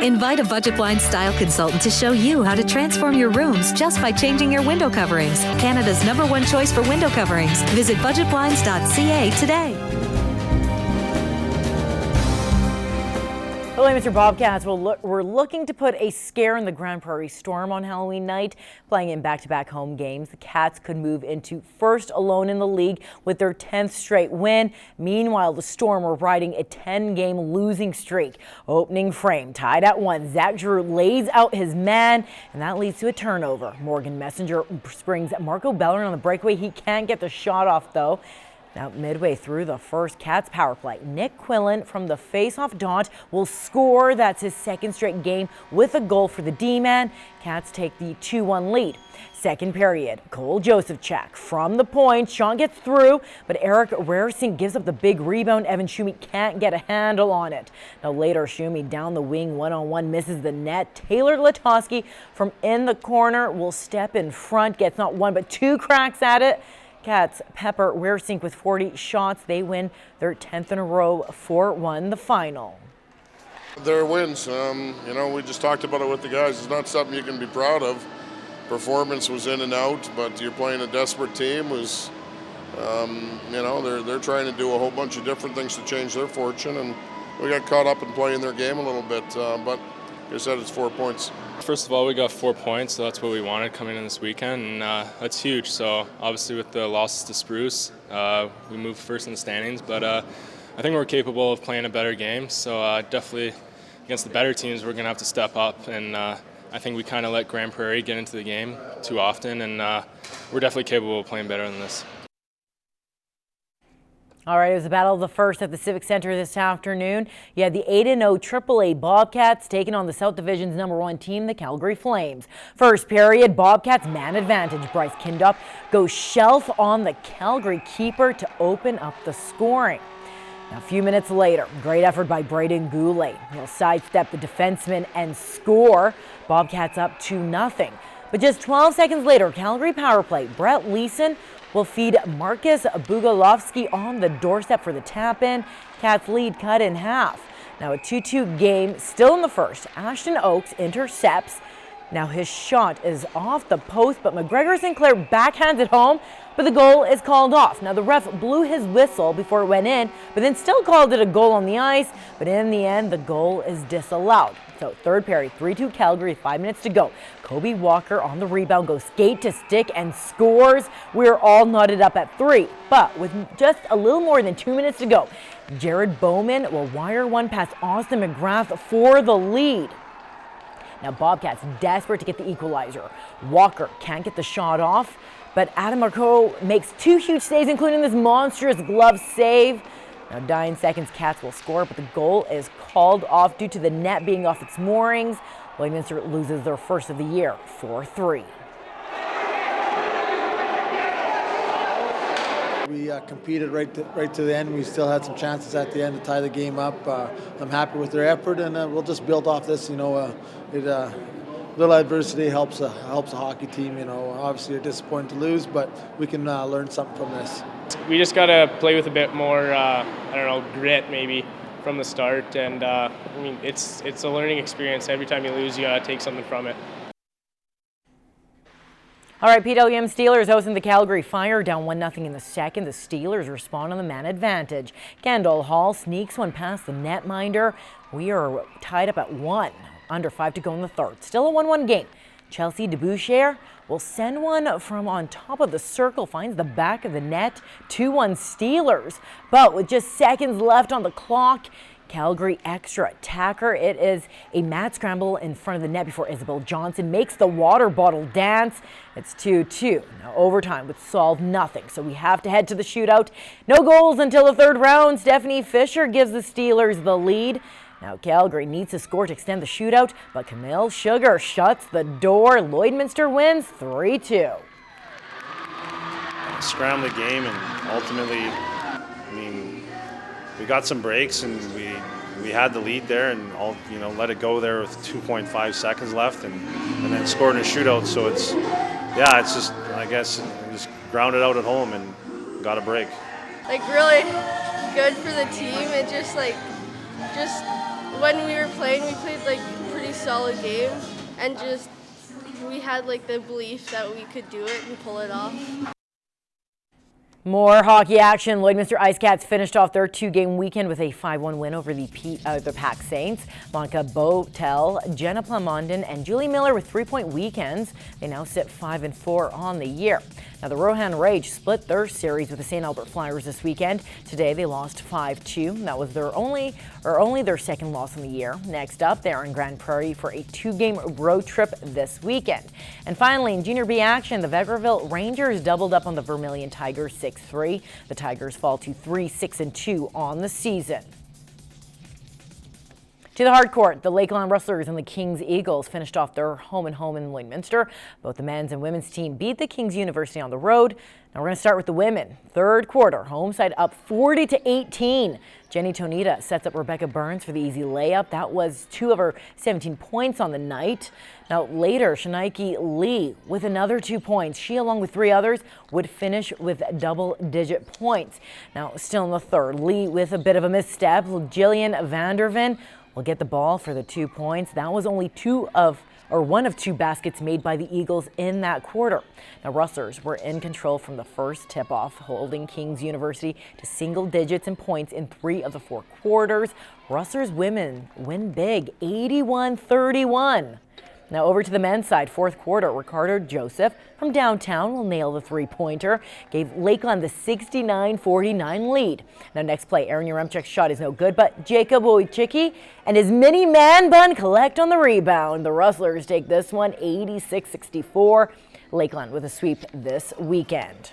Invite a Budget Blinds style consultant to show you how to transform your rooms just by changing your window coverings. Canada's #1 choice for window coverings. Visit budgetblinds.ca today. The Leominster Bobcats were looking to put a scare in the Grande Prairie Storm on Halloween night. Playing in back-to-back home games, the Cats could move into first alone in the league with their 10th straight win. Meanwhile, the Storm were riding a 10-game losing streak. Opening frame tied at 1. Zach Giroux lays out his man, and that leads to a turnover. Morgan Messenger springs Marco Bellerin on the breakaway. He can't get the shot off, though. Now, midway through the first Cats power play, Nick Quillen from the face-off dot will score. That's his second straight game with a goal for the D-man. Cats take the 2-1 lead. Second period, Cole Josephchak from the point. Sean gets through, but Eric Raresink gives up the big rebound. Evan Schumi can't get a handle on it. Now later, Schumi down the wing, one-on-one, misses the net. Taylor Latosky from in the corner will step in front, gets not one but two cracks at it. Cats pepper Raresink with 40 shots. They win their 10th in a row, 4-1 the final. Their wins, we just talked about it with the guys. It's not something you can be proud of. Performance was in and out, but you're playing a desperate team who's, they're trying to do a whole bunch of different things to change their fortune, and we got caught up in playing their game a little bit, but like I said, it's 4 points. First of all, we got 4 points, so that's what we wanted coming in this weekend, and that's huge. So obviously with the losses to Spruce, we moved first in the standings, but I think we're capable of playing a better game. So definitely against the better teams, we're going to have to step up, and I think we kind of let Grande Prairie get into the game too often, and we're definitely capable of playing better than this. All right, it was the battle of the first at the Civic Center this afternoon. You had the 8-0 AAA Bobcats taking on the South Division's #1 team, the Calgary Flames. First period, Bobcats man advantage. Bryce Kindup goes shelf on the Calgary keeper to open up the scoring. Now, a few minutes later, great effort by Braden Goulet. He'll sidestep the defenseman and score. Bobcats up 2-0. But just 12 seconds later, Calgary power play. Brett Leeson will feed Marcus Bugalovsky on the doorstep for the tap-in. Cats lead cut in half. Now a 2-2 game still in the first. Ashton Oakes intercepts. Now his shot is off the post, but McGregor Sinclair backhands it home, but the goal is called off. Now the ref blew his whistle before it went in, but then still called it a goal on the ice, but in the end the goal is disallowed. So third period, 3-2 Calgary, 5 minutes to go. Kobe Walker on the rebound goes skate to stick and scores. We're all knotted up at 3, but with just a little more than 2 minutes to go, Jared Bowman will wire one past Austin McGrath for the lead. Now Bobcats desperate to get the equalizer. Walker can't get the shot off, but Adam Marco makes 2 huge saves, including this monstrous glove save. Now, dying seconds, Cats will score, but the goal is called off due to the net being off its moorings. Lloydminster loses their first of the year, 4-3. We competed right to the end. We still had some chances at the end to tie the game up. I'm happy with their effort, and we'll just build off this. Little adversity helps a hockey team. Obviously you're disappointed to lose, but we can learn something from this. We just got to play with a bit more, grit maybe from the start. And it's a learning experience. Every time you lose, you got to take something from it. All right, PWM Steelers hosting the Calgary Fire, down 1-0 in the second. The Steelers respond on the man advantage. Kendall Hall sneaks one past the netminder. We are tied up at 1. Under 5 to go in the third. Still a 1-1 game. Chelsea Deboucher will send one from on top of the circle, finds the back of the net. 2-1 Steelers. But with just seconds left on the clock, Calgary extra attacker. It is a mad scramble in front of the net before Isabel Johnson makes the water bottle dance. It's 2-2. Now overtime would solve nothing, so we have to head to the shootout. No goals until the third round. Stephanie Fisher gives the Steelers the lead. Now Calgary needs to score to extend the shootout, but Camille Sugar shuts the door. Lloydminster wins 3-2. Scramble the game, and ultimately, we got some breaks, and we had the lead there, and let it go there with 2.5 seconds left, and then scored in a shootout. So it's just, I guess, just grounded out at home and got a break. Really good for the team. It just when we were playing, we played solid game, and just we had like the belief that we could do it and pull it off. More hockey action. Lloydminster Ice Cats finished off their 2-game weekend with a 5-1 win over the Pack Saints. Monica Botel, Jenna Plamondon, and Julie Miller with 3-point weekends. They now sit 5-4 on the year. Now the Rohan Rage split their series with the St. Albert Flyers this weekend. Today they lost 5-2. That was their only their second loss in the year. Next up, they are in Grand Prairie for a 2-game road trip this weekend. And finally, in Junior B action, the Vegreville Rangers doubled up on the Vermilion Tigers 6-3. The Tigers fall to 3-6-2 on the season. To the hard court, the Lakeland Rustlers and the Kings Eagles finished off their home in Lloydminster. Both the men's and women's team beat the Kings University on the road. Now we're going to start with the women. Third quarter, home side up 40-18. Jenny Tonita sets up Rebecca Burns for the easy layup. That was 2 of her 17 points on the night. Now later, Shanaiki Lee with another 2 points. She, along with 3 others, would finish with double-digit points. Now still in the third, Lee with a bit of a misstep. Jillian Vanderven will get the ball for the 2 points. That was only one of 2 baskets made by the Eagles in that quarter. Now Rustlers were in control from the first tip-off, holding Kings University to single digits in points in 3 of the 4 quarters. Rustlers women win big, 81-31. Now over to the men's side, fourth quarter, Ricardo Joseph from downtown will nail the 3-pointer, gave Lakeland the 69-49 lead. Now next play, Aaron Yaremchuk's shot is no good, but Jacob Wojcicki and his mini man bun collect on the rebound. The Rustlers take this one 86-64. Lakeland with a sweep this weekend.